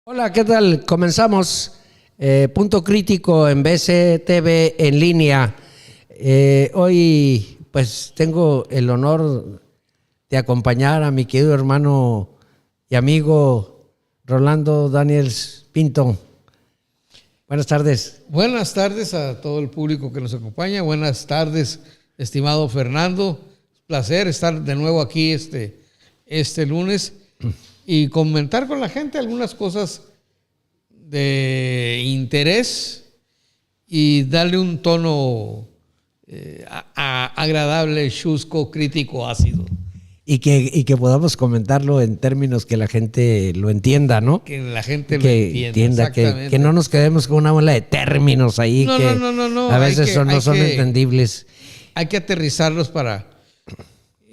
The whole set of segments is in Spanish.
Hola, ¿qué tal? Comenzamos Punto Crítico en BCTV en línea. Hoy pues tengo el honor de acompañar a mi querido hermano y amigo Rolando Daniels Pinto. Buenas tardes. Buenas tardes a todo el público que nos acompaña. Buenas tardes, estimado Fernando. Placer estar de nuevo aquí este lunes y comentar con la gente algunas cosas de interés y darle un tono agradable, chusco, crítico, ácido. Y que podamos comentarlo en términos que la gente lo entienda, ¿no? Que la gente lo entienda. Que no nos quedemos con una bola de términos ahí No, que no. A veces no son entendibles. Hay que aterrizarlos para...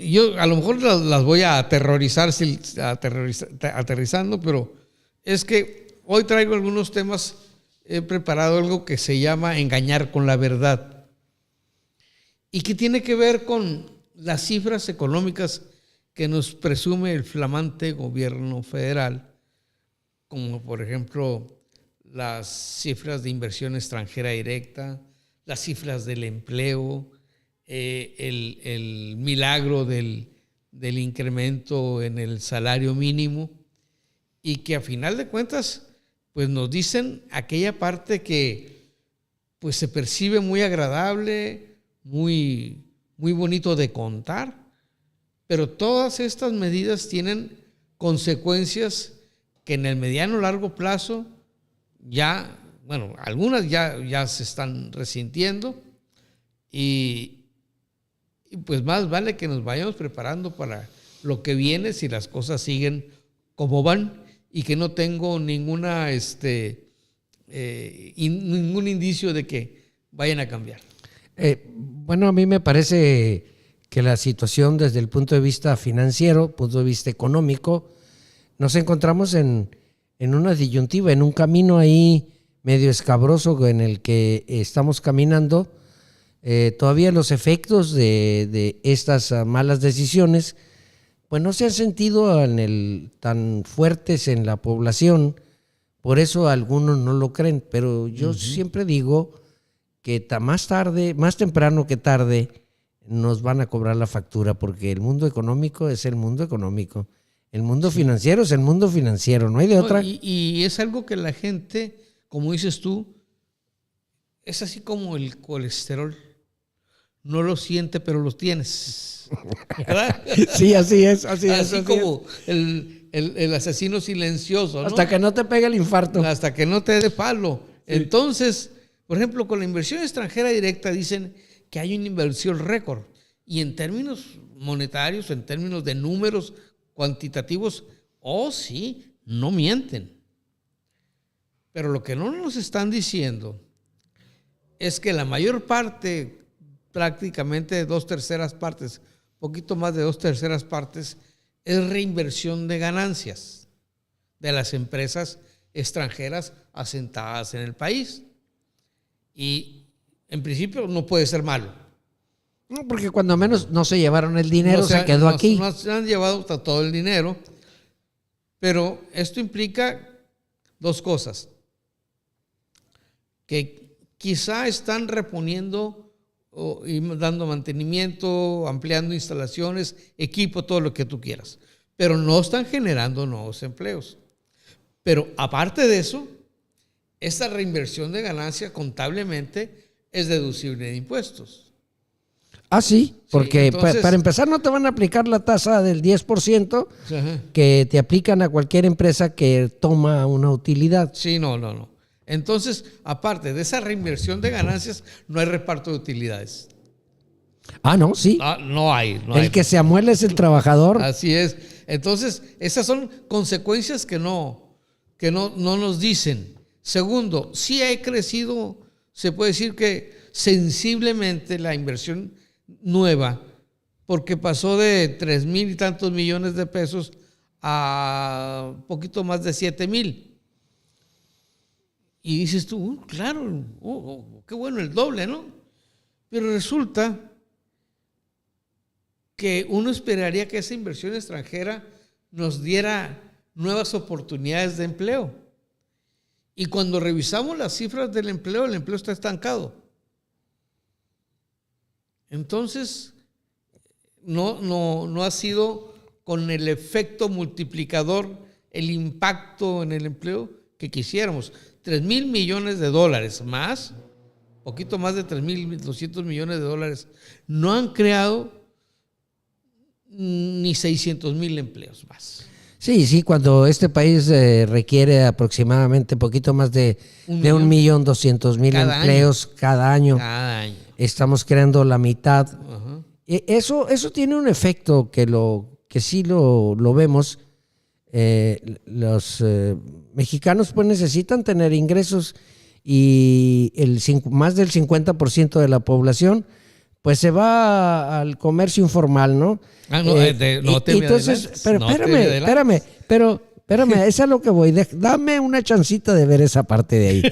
Yo a lo mejor las voy a aterrorizar, aterrizando, pero es que hoy traigo algunos temas. He preparado algo que se llama engañar con la verdad y que tiene que ver con las cifras económicas que nos presume el flamante gobierno federal, como por ejemplo las cifras de inversión extranjera directa, las cifras del empleo, el milagro del incremento en el salario mínimo, y que a final de cuentas pues nos dicen aquella parte que pues se percibe muy agradable, muy bonito de contar, pero todas estas medidas tienen consecuencias que en el mediano largo plazo ya, bueno, algunas ya se están resintiendo, y pues más vale que nos vayamos preparando para lo que viene si las cosas siguen como van, y que no tengo ningún indicio de que vayan a cambiar. Bueno, a mí me parece que la situación desde el punto de vista financiero, punto de vista económico, nos encontramos en una disyuntiva, en un camino ahí medio escabroso en el que estamos caminando. Todavía los efectos de estas malas decisiones pues no se han sentido tan fuertes en la población, por eso algunos no lo creen, pero yo siempre digo que más temprano que tarde nos van a cobrar la factura, porque el mundo económico es el mundo económico, el mundo financiero es el mundo financiero, no hay de otra. Y es algo que la gente, como dices tú, es así como el colesterol. No lo siente, pero lo tienes, ¿verdad? Sí, así es. Así como el asesino silencioso, ¿no? Hasta que no te pegue el infarto. Hasta que no te dé palo. Sí. Entonces, por ejemplo, con la inversión extranjera directa dicen que hay una inversión récord. Y en términos monetarios, en términos de números cuantitativos, sí, no mienten. Pero lo que no nos están diciendo es que la mayor parte, prácticamente 2/3 partes, poquito más de 2/3 partes, es reinversión de ganancias de las empresas extranjeras asentadas en el país. Y en principio no puede ser malo. No, porque cuando menos no se llevaron el dinero, se quedó aquí. No se han llevado todo el dinero, pero esto implica dos cosas: que quizá están reponiendo y dando mantenimiento, ampliando instalaciones, equipo, todo lo que tú quieras, pero no están generando nuevos empleos. Pero aparte de eso, esta reinversión de ganancia contablemente es deducible de impuestos. Ah, sí, porque entonces, para empezar no te van a aplicar la tasa del 10% que te aplican a cualquier empresa que toma una utilidad. Sí, no. Entonces, aparte de esa reinversión de ganancias, no hay reparto de utilidades. Ah, no, sí. No hay. El que se amuela es el trabajador. Así es. Entonces, esas son consecuencias que no nos dicen. Segundo, sí ha crecido, se puede decir que sensiblemente la inversión nueva, porque pasó de 3,000 y tantos millones de pesos a poquito más de 7,000. Y dices tú, claro, qué bueno, el doble, ¿no? Pero resulta que uno esperaría que esa inversión extranjera nos diera nuevas oportunidades de empleo. Y cuando revisamos las cifras del empleo, el empleo está estancado. Entonces, no ha sido con el efecto multiplicador el impacto en el empleo que quisiéramos. 3,000 millones de dólares más, poquito más de 3,200 millones de dólares, no han creado ni 600,000 empleos más. Sí, cuando este país requiere aproximadamente poquito más de 1,200,000 empleos cada año. Cada año. Estamos creando la mitad. Ajá. Eso tiene un efecto que sí lo vemos. Los mexicanos pues necesitan tener ingresos y más del 50% de la población pues se va al comercio informal, ¿no? Entonces, pero espérame, es a lo que voy. Dame una chancita de ver esa parte de ahí.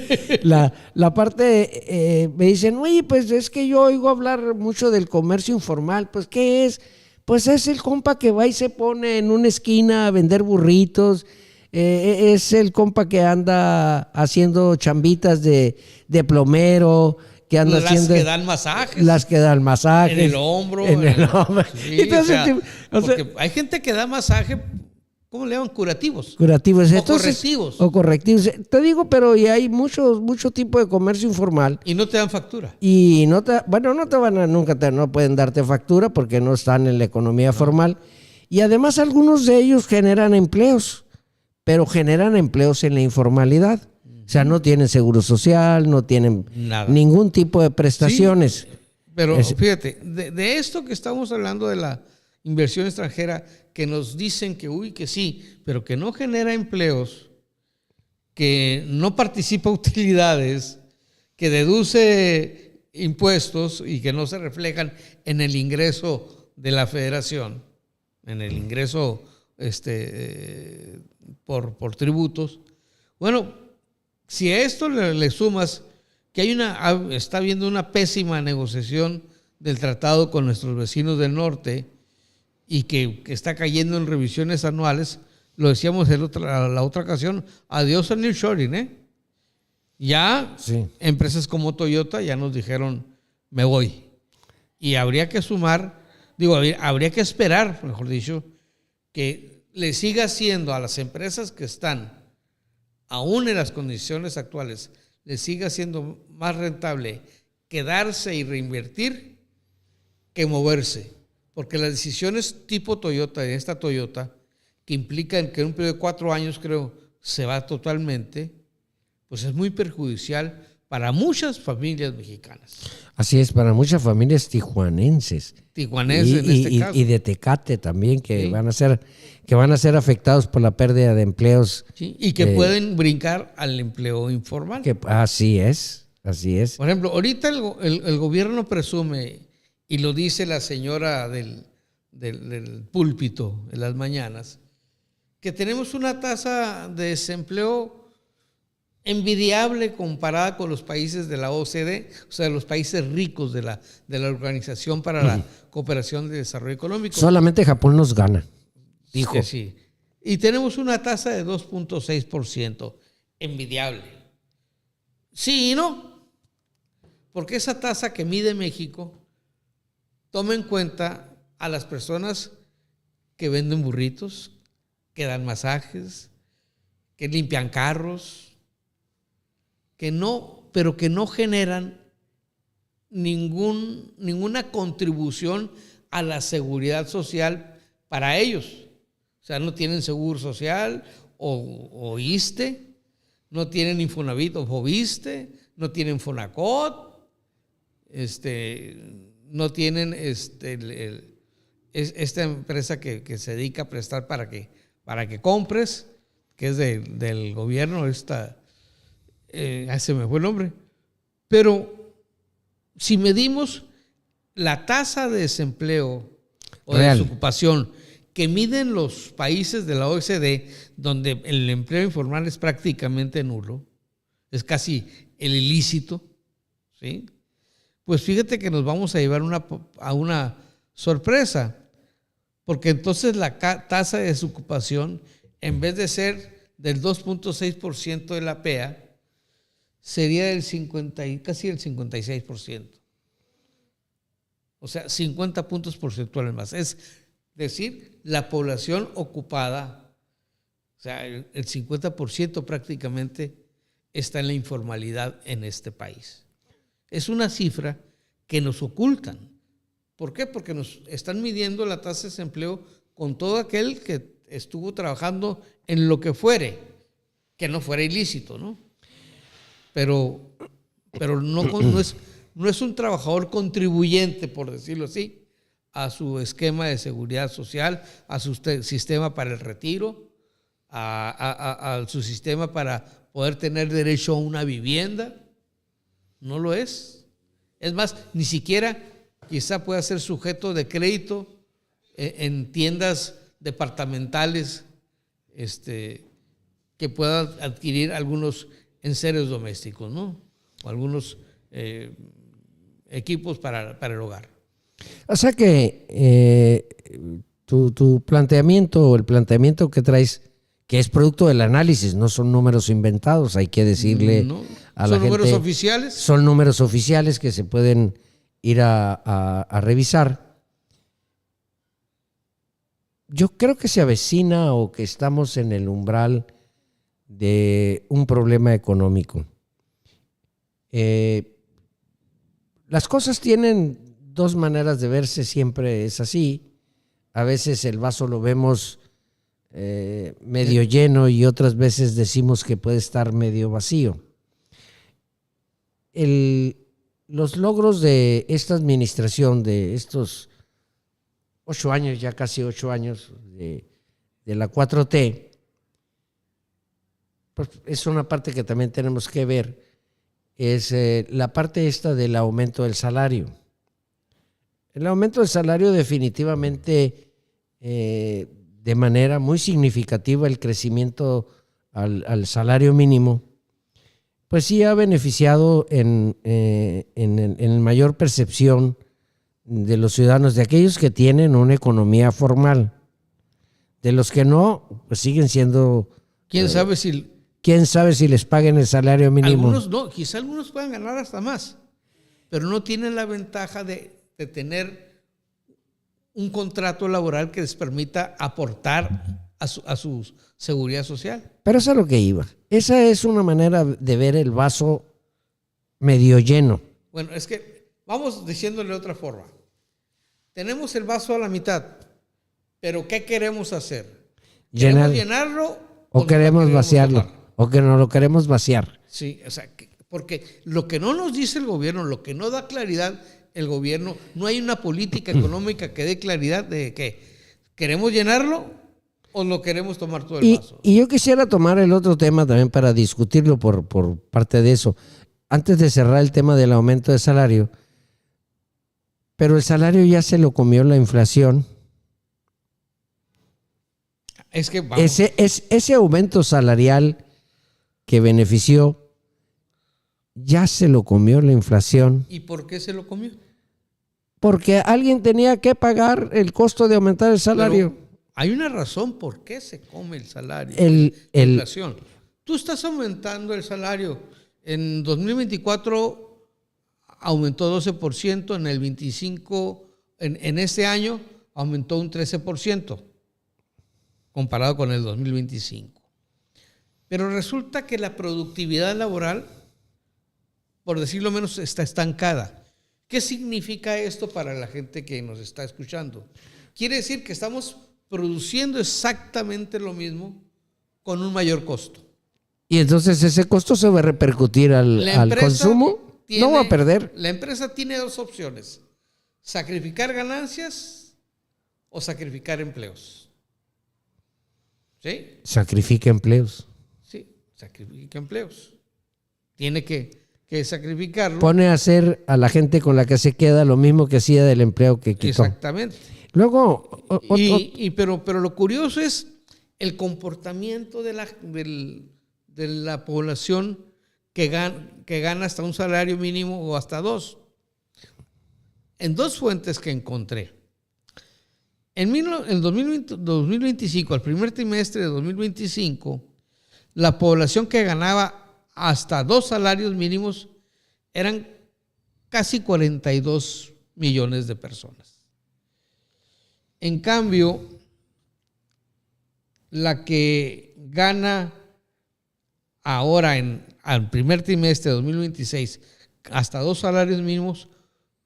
La parte, me dicen, oye, pues es que yo oigo hablar mucho del comercio informal. Pues, ¿qué es? Pues es el compa que va y se pone en una esquina a vender burritos. Es el compa que anda haciendo chambitas de plomero, que anda haciendo... Las que dan masajes. Las que dan masajes. En el hombro. Sí, entonces, porque hay gente que da masaje, ¿cómo le llaman? Curativos. O correctivos. Te digo, pero y hay mucho tipo de comercio informal. Y no te dan factura. Y nunca no pueden darte factura porque no están en la economía formal. Y además algunos de ellos generan empleos, pero generan empleos en la informalidad. O sea, no tienen seguro social, no tienen ningún tipo de prestaciones. Sí, pero fíjate, de esto que estamos hablando de la inversión extranjera, que nos dicen que sí, pero que no genera empleos, que no participa utilidades, que deduce impuestos y que no se reflejan en el ingreso de la federación, en el ingreso por tributos. Bueno, si a esto le sumas que está habiendo una pésima negociación del tratado con nuestros vecinos del norte y que está cayendo en revisiones anuales, lo decíamos la otra ocasión, adiós al nearshoring, Ya empresas como Toyota ya nos dijeron, me voy. Y habría que habría que esperar, mejor dicho, que le siga haciendo a las empresas que están aún en las condiciones actuales, le siga siendo más rentable quedarse y reinvertir que moverse. Porque las decisiones tipo Toyota, de esta Toyota, que implican que en un periodo de 4 años, creo, se va totalmente, pues es muy perjudicial para muchas familias mexicanas. Así es, para muchas familias tijuanenses. Tijuanenses en este caso. Y de Tecate también, que van a ser afectados por la pérdida de empleos. Sí, y que pueden brincar al empleo informal. Así es. Por ejemplo, ahorita el gobierno presume, y lo dice la señora del púlpito en las mañanas, que tenemos una tasa de desempleo envidiable comparada con los países de la OCDE, o sea, los países ricos de la Organización para la Cooperación de Desarrollo Económico. Solamente Japón nos gana, dijo. Sí. Y tenemos una tasa de 2.6%, envidiable. Sí y no, porque esa tasa que mide México toma en cuenta a las personas que venden burritos, que dan masajes, que limpian carros, pero que no generan ninguna contribución a la seguridad social para ellos. O sea, no tienen seguro social o ISSSTE, no tienen Infonavit o Foviste, no tienen Fonacot, no tienen esta empresa que se dedica a prestar para que compres, que es del gobierno, se me fue el nombre. Pero si medimos la tasa de desempleo o de desocupación que miden los países de la OECD, donde el empleo informal es prácticamente nulo, es casi el ilícito, ¿sí? Pues fíjate que nos vamos a llevar a una sorpresa, porque entonces la tasa de desocupación, en vez de ser del 2.6% de la PEA, sería del casi el 56%. O sea, 50 puntos porcentuales más. Es decir, la población ocupada, o sea, el 50% prácticamente está en la informalidad en este país. Es una cifra que nos ocultan. ¿Por qué? Porque nos están midiendo la tasa de desempleo con todo aquel que estuvo trabajando en lo que fuere, que no fuera ilícito, ¿no? Pero no es un trabajador contribuyente, por decirlo así, a su esquema de seguridad social, a su sistema para el retiro, a su sistema para poder tener derecho a una vivienda. No lo es. Es más, ni siquiera quizá pueda ser sujeto de crédito en tiendas departamentales que puedan adquirir algunos enseres domésticos, ¿no? O algunos equipos para el hogar. O sea que tu planteamiento o el planteamiento que traes, que es producto del análisis, no son números inventados, hay que decirle a la gente. ¿Son números oficiales? Son números oficiales que se pueden ir a revisar. Yo creo que se avecina o que estamos en el umbral de un problema económico. Las cosas tienen dos maneras de verse, siempre es así. A veces el vaso lo vemos medio lleno y otras veces decimos que puede estar medio vacío. Los logros de esta administración, de estos 8 años, ya casi 8 años de la 4T, pues es una parte que también tenemos que ver, es la parte esta del aumento del salario. El aumento del salario definitivamente, de manera muy significativa, el crecimiento al salario mínimo, pues sí ha beneficiado en mayor percepción de los ciudadanos, de aquellos que tienen una economía formal. De los que no, pues siguen siendo... ¿Quién sabe si les paguen el salario mínimo? Algunos no, quizá algunos puedan ganar hasta más, pero no tienen la ventaja de tener un contrato laboral que les permita aportar a su seguridad social. Pero eso es a lo que iba. Esa es una manera de ver el vaso medio lleno. Bueno, es que vamos diciéndole de otra forma. Tenemos el vaso a la mitad, pero ¿qué queremos hacer? ¿Queremos llenarlo o queremos vaciarlo? Tomar? O que no lo queremos vaciar. Sí, o sea, porque lo que no nos dice el gobierno, lo que no da claridad el gobierno, no hay una política económica que dé claridad de que queremos llenarlo o lo queremos tomar todo el vaso. Y yo quisiera tomar el otro tema también para discutirlo por parte de eso. Antes de cerrar el tema del aumento de salario, pero el salario ya se lo comió la inflación. Es que vamos. Ese aumento salarial que benefició, ya se lo comió la inflación. ¿Y por qué se lo comió? Porque alguien tenía que pagar el costo de aumentar el salario. Pero hay una razón por qué se come el salario. La inflación. Tú estás aumentando el salario. En 2024 aumentó 12%, en el 25, en este año aumentó un 13%, comparado con el 2025. Pero resulta que la productividad laboral, por decirlo menos, está estancada. ¿Qué significa esto para la gente que nos está escuchando? Quiere decir que estamos produciendo exactamente lo mismo con un mayor costo. Y entonces ese costo se va a repercutir al consumo. No va a perder. La empresa tiene dos opciones: sacrificar ganancias o sacrificar empleos. ¿Sí? Sacrifica empleos. Sí, sacrifica empleos. Tiene que sacrificarlo. Pone a hacer a la gente con la que se queda lo mismo que hacía del empleo que quitó. Exactamente. Luego, pero lo curioso es el comportamiento de la población que gana hasta un salario mínimo o hasta dos. En dos fuentes que encontré. En 2025, al primer trimestre de 2025, la población que ganaba hasta 2 salarios mínimos eran casi 42 millones de personas. En cambio, la que gana ahora al primer trimestre de 2026 hasta 2 salarios mínimos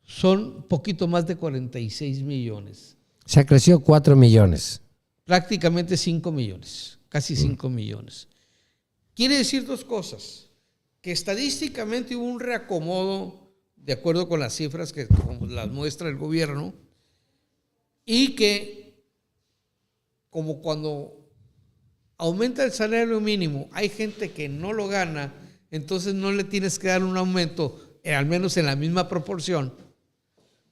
son poquito más de 46 millones. Se creció 4 millones. Prácticamente 5 millones, casi 5 millones. Quiere decir 2 cosas, que estadísticamente hubo un reacomodo de acuerdo con las cifras que como las muestra el gobierno, y que como cuando aumenta el salario mínimo, hay gente que no lo gana, entonces no le tienes que dar un aumento, al menos en la misma proporción.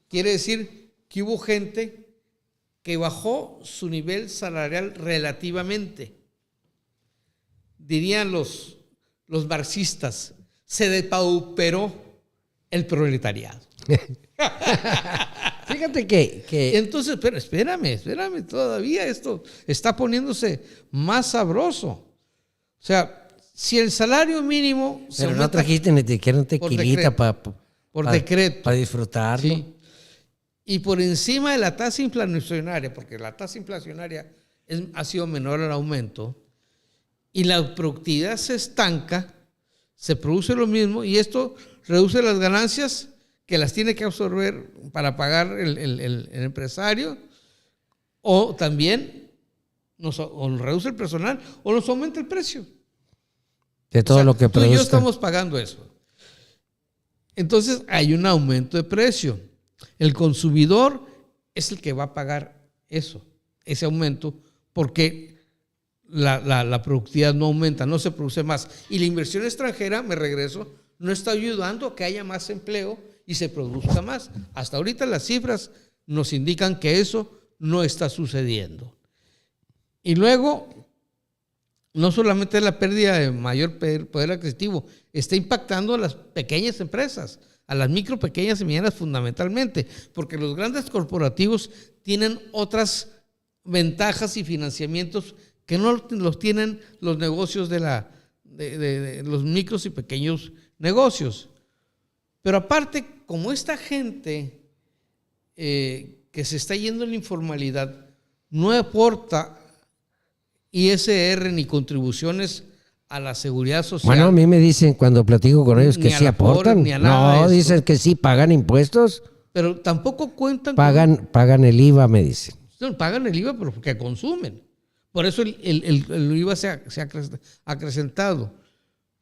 Quiere decir que hubo gente que bajó su nivel salarial relativamente. Dirían los marxistas, se depauperó el proletariado. Fíjate que Entonces, pero espérame, todavía esto está poniéndose más sabroso. O sea, si el salario mínimo se pero no aumenta trajiste ni siquiera un tequilita por decreto, para disfrutarlo. ¿sí? Y por encima de la tasa inflacionaria, porque la tasa inflacionaria ha sido menor al aumento, y la productividad se estanca, se produce lo mismo, y esto reduce las ganancias que las tiene que absorber para pagar el empresario, o también o reduce el personal, o nos aumenta el precio. De todo lo que tú y yo produzca. estamos pagando eso. Entonces hay un aumento de precio. El consumidor es el que va a pagar ese aumento, porque la productividad no aumenta, no se produce más. Y la inversión extranjera, me regreso, no está ayudando a que haya más empleo y se produzca más. Hasta ahorita las cifras nos indican que eso no está sucediendo. Y luego, no solamente la pérdida de mayor poder adquisitivo, está impactando a las pequeñas empresas, a las micro, pequeñas y medianas fundamentalmente, porque los grandes corporativos tienen otras ventajas y financiamientos que no los tienen los negocios de los micros y pequeños negocios. Pero aparte, como esta gente que se está yendo en la informalidad no aporta ISR ni contribuciones a la seguridad social. Bueno, a mí me dicen cuando platico con ellos que sí aportan. No, dicen que sí pagan impuestos. Pero tampoco cuentan pagan el IVA, me dicen. No, pagan el IVA, pero porque consumen. Por eso el IVA se ha acrecentado.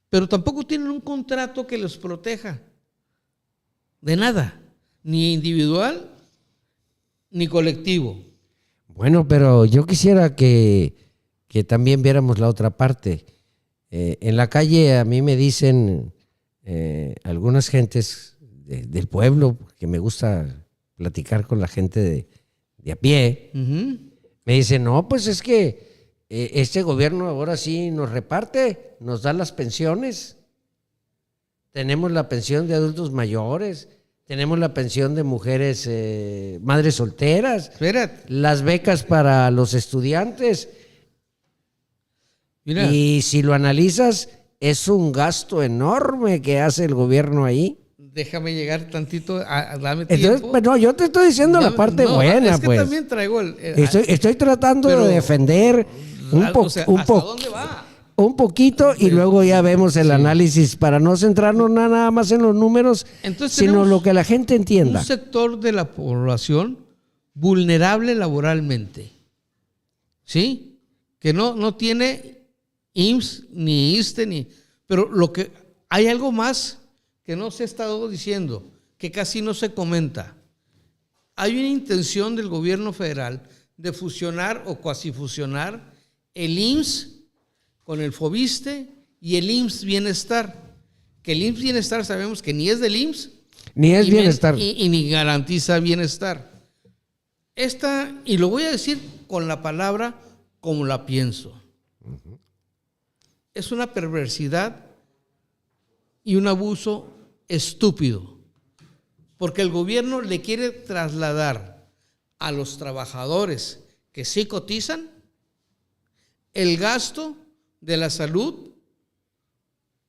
Pero tampoco tienen un contrato que los proteja. De nada. Ni individual, ni colectivo. Bueno, pero yo quisiera que también viéramos la otra parte. En la calle a mí me dicen algunas gentes del pueblo, que me gusta platicar con la gente de a pie, me dicen, no, pues es que este gobierno ahora sí nos reparte, nos da las pensiones. Tenemos la pensión de adultos mayores, tenemos la pensión de mujeres, madres solteras, las becas para los estudiantes. Mira. Y si lo analizas, es un gasto enorme que hace el gobierno ahí. Déjame llegar tantito, dame tiempo. Entonces, pues no, yo te estoy diciendo la parte buena, es que pues. También traigo estoy tratando de defender ¿dónde va? Un poquito y luego ya vemos el análisis para no centrarnos nada más en los números, sino lo que la gente entienda. Un sector de la población vulnerable laboralmente, ¿sí? Que no tiene IMSS, ni ISSSTE, pero hay algo más que no se ha estado diciendo, que casi no se comenta. Hay una intención del gobierno federal de fusionar o cuasi fusionar el IMSS con el FOBISSSTE y el IMSS Bienestar. Que el IMSS Bienestar sabemos que ni es del IMSS, ni es bienestar. Y ni garantiza bienestar. Y lo voy a decir con la palabra como la pienso. Es una perversidad y un abuso estúpido, porque el gobierno le quiere trasladar a los trabajadores que sí cotizan el gasto de la salud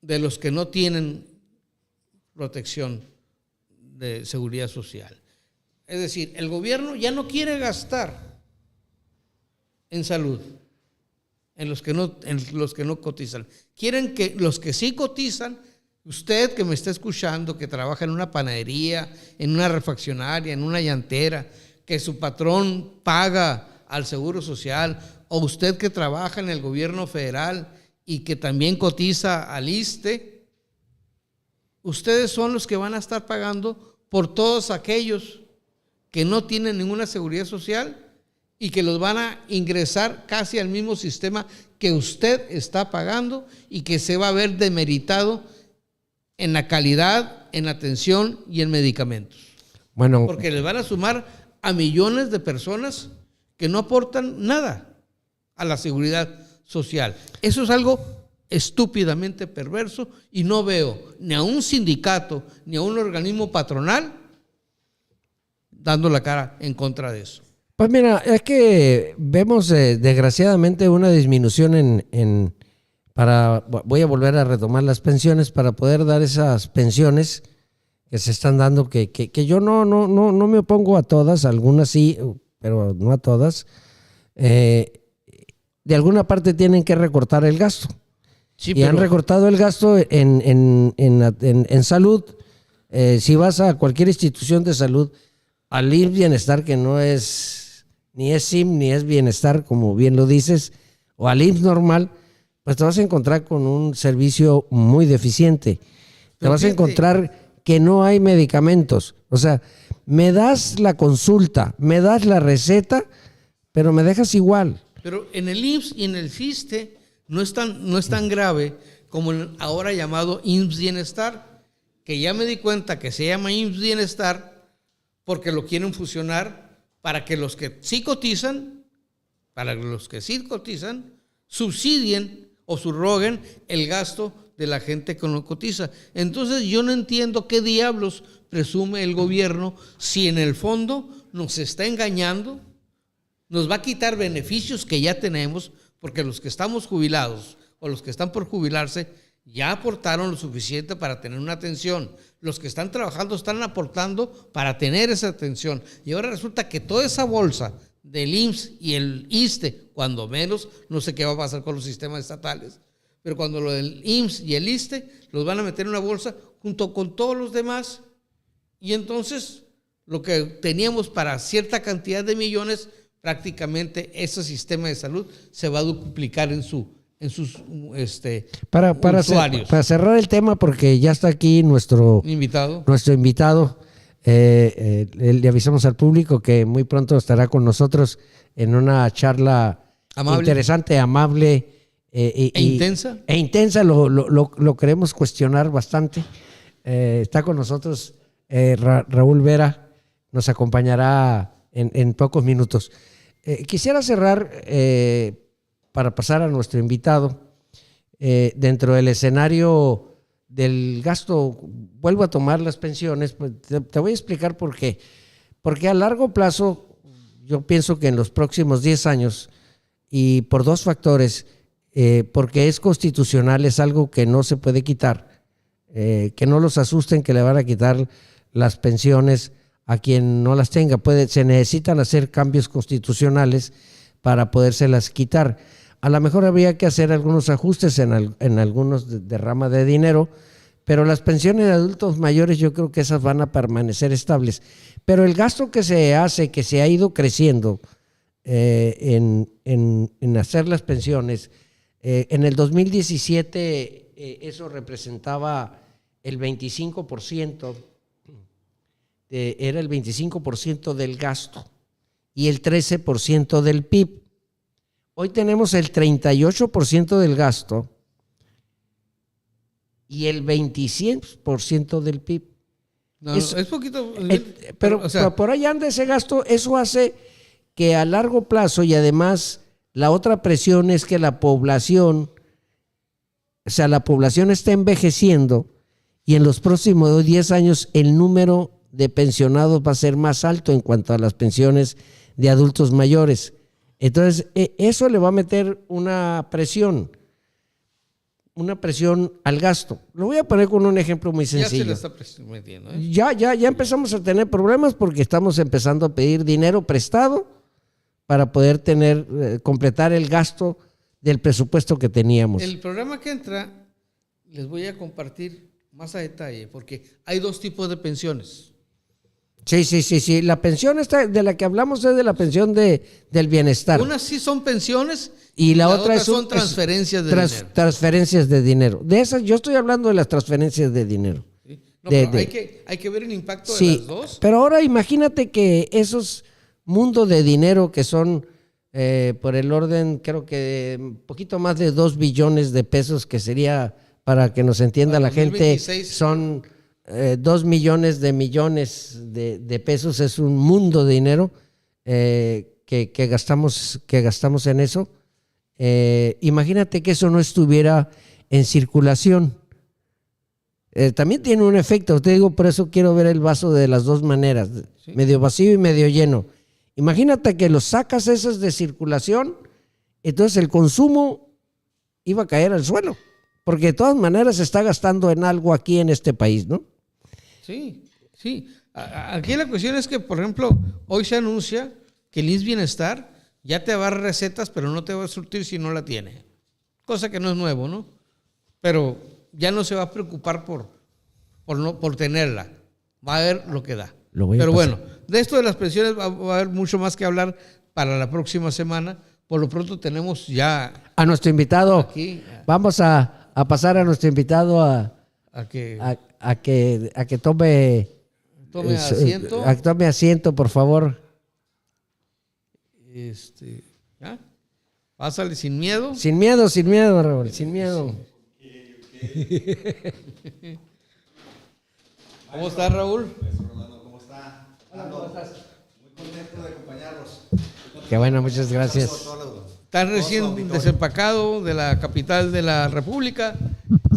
de los que no tienen protección de seguridad social. Es decir, el gobierno ya no quiere gastar en salud, en los que no cotizan. Quieren que los que sí cotizan, usted que me está escuchando, que trabaja en una panadería, en una refaccionaria, en una llantera, que su patrón paga al Seguro Social, o usted que trabaja en el gobierno federal y que también cotiza al ISSSTE, ustedes son los que van a estar pagando por todos aquellos que no tienen ninguna seguridad social y que los van a ingresar casi al mismo sistema que usted está pagando y que se va a ver demeritado en la calidad, en la atención y en medicamentos. Bueno, porque les van a sumar a millones de personas que no aportan nada a la seguridad social. Eso es algo estúpidamente perverso y no veo ni a un sindicato ni a un organismo patronal dando la cara en contra de eso. pues mira, es que vemos desgraciadamente una disminución voy a volver a retomar las pensiones para poder dar esas pensiones que se están dando, que yo no me opongo a todas, algunas sí, pero no a todas. De alguna parte tienen que recortar el gasto. Sí, y han recortado el gasto en salud. Si vas a cualquier institución de salud, al IMSS Bienestar, que no es ni es SIM ni es Bienestar, como bien lo dices, o al IMSS normal, pues te vas a encontrar con un servicio muy deficiente. Te vas a encontrar que no hay medicamentos. O sea, me das la consulta, me das la receta, pero me dejas igual. Pero en el IMSS y en el FISSSTE no es tan grave como el ahora llamado IMSS Bienestar, que ya me di cuenta que se llama IMSS Bienestar porque lo quieren fusionar para que los que sí cotizan, subsidien o subroguen el gasto de la gente que no cotiza. Entonces yo no entiendo qué diablos presume el gobierno si en el fondo nos está engañando, nos va a quitar beneficios que ya tenemos, porque los que estamos jubilados o los que están por jubilarse ya aportaron lo suficiente para tener una atención. Los que están trabajando están aportando para tener esa atención. Y ahora resulta que toda esa bolsa del IMSS y el ISSSTE, cuando menos, no sé qué va a pasar con los sistemas estatales, pero cuando lo del IMSS y el ISSSTE los van a meter en una bolsa junto con todos los demás, y entonces lo que teníamos para cierta cantidad de millones, prácticamente ese sistema de salud se va a duplicar en sus usuarios. Para cerrar el tema, porque ya está aquí nuestro invitado. Le avisamos al público que muy pronto estará con nosotros en una charla interesante, amable intensa. Lo queremos cuestionar bastante. Está con nosotros Raúl Vera, nos acompañará en pocos minutos. Quisiera cerrar para pasar a nuestro invitado dentro del escenario del gasto. Vuelvo a tomar las pensiones, pues te voy a explicar por qué. Porque a largo plazo, yo pienso que en los próximos 10 años, y por dos factores, porque es constitucional, es algo que no se puede quitar, que no los asusten que le van a quitar las pensiones a quien no las tenga. Se necesitan hacer cambios constitucionales para podérselas quitar. A lo mejor habría que hacer algunos ajustes en algunos de rama de dinero, pero las pensiones de adultos mayores yo creo que esas van a permanecer estables. Pero el gasto que se hace, que se ha ido creciendo en hacer las pensiones, en el 2017 eso representaba el 25%, era el 25% del gasto y el 13% del PIB. Hoy tenemos el 38% del gasto y el 26% del PIB. Es poquito. Pero por ahí anda ese gasto. Eso hace que a largo plazo, y además la otra presión es que la población está envejeciendo y en los próximos 10 años el número de pensionados va a ser más alto en cuanto a las pensiones de adultos mayores. Entonces, eso le va a meter una presión una presión al gasto. Lo voy a poner con un ejemplo muy Ya se sencillo. la está metiendo, ¿eh? Ya empezamos a tener problemas porque estamos empezando a pedir dinero prestado para poder completar el gasto del presupuesto que teníamos. El programa que entra les voy a compartir más a detalle, porque hay dos tipos de pensiones. Sí. La pensión de la que hablamos es de la pensión del bienestar. Unas sí son pensiones Y la otra son transferencias de dinero. Transferencias de dinero. De esas, yo estoy hablando de las transferencias de dinero. ¿Sí? No, pero hay que ver el impacto de las dos. Pero ahora imagínate que esos mundos de dinero que son por el orden, creo que un poquito más de 2 billones de pesos, que sería, para que nos entienda Para la gente, 2026. son 2 millones de pesos, es un mundo de dinero que gastamos en eso. Imagínate que eso no estuviera en circulación. También tiene un efecto, te digo, por eso quiero ver el vaso de las dos maneras, Sí. medio vacío y medio lleno. Imagínate que los sacas esos de circulación, entonces el consumo iba a caer al suelo, porque de todas maneras se está gastando en algo aquí en este país, ¿no? Sí. Aquí la cuestión es que, por ejemplo, hoy se anuncia que el IMSS Bienestar ya te va a dar recetas, pero no te va a surtir si no la tiene. Cosa que no es nuevo, ¿no? Pero ya no se va a preocupar por tenerla. Va a ver lo que da. Pero bueno, de esto de las pensiones va a haber mucho más que hablar para la próxima semana. Por lo pronto tenemos ya a nuestro invitado. Aquí, vamos a pasar a nuestro invitado a que tome asiento. A que tome asiento, por favor. ¿Ya? Pásale sin miedo. Sin miedo, Raúl, sin miedo. ¿Cómo estás, Raúl? ¿Cómo está? ¿Cómo estás? Muy contento de acompañarlos. Qué bueno, muchas gracias. ¿Estás recién desempacado de la capital de la República?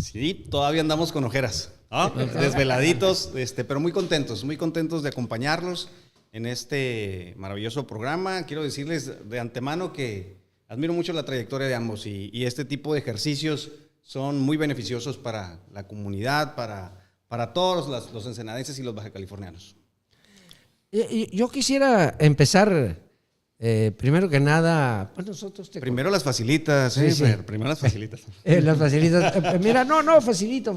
Sí, todavía andamos con ojeras, ¿no? Desveladitos, pero muy contentos de acompañarlos en este maravilloso programa. Quiero decirles de antemano que admiro mucho la trayectoria de ambos y este tipo de ejercicios son muy beneficiosos para la comunidad, para todos los ensenadenses y los bajacalifornianos. Yo quisiera empezar, primero que nada, pues nosotros Primero las facilitas, Sí, sí. Primero las facilitas. Las facilitas. Mira, facilito.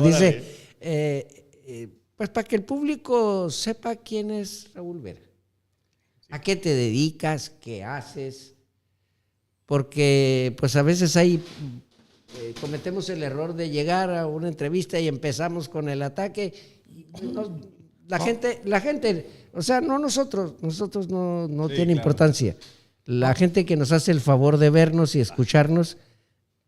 Dice, pues para que el público sepa quién es Raúl Vera. ¿A qué te dedicas? ¿Qué haces? Porque pues a veces cometemos el error de llegar a una entrevista y empezamos con el ataque. La gente, o sea, no nosotros no tiene importancia. La gente que nos hace el favor de vernos y escucharnos,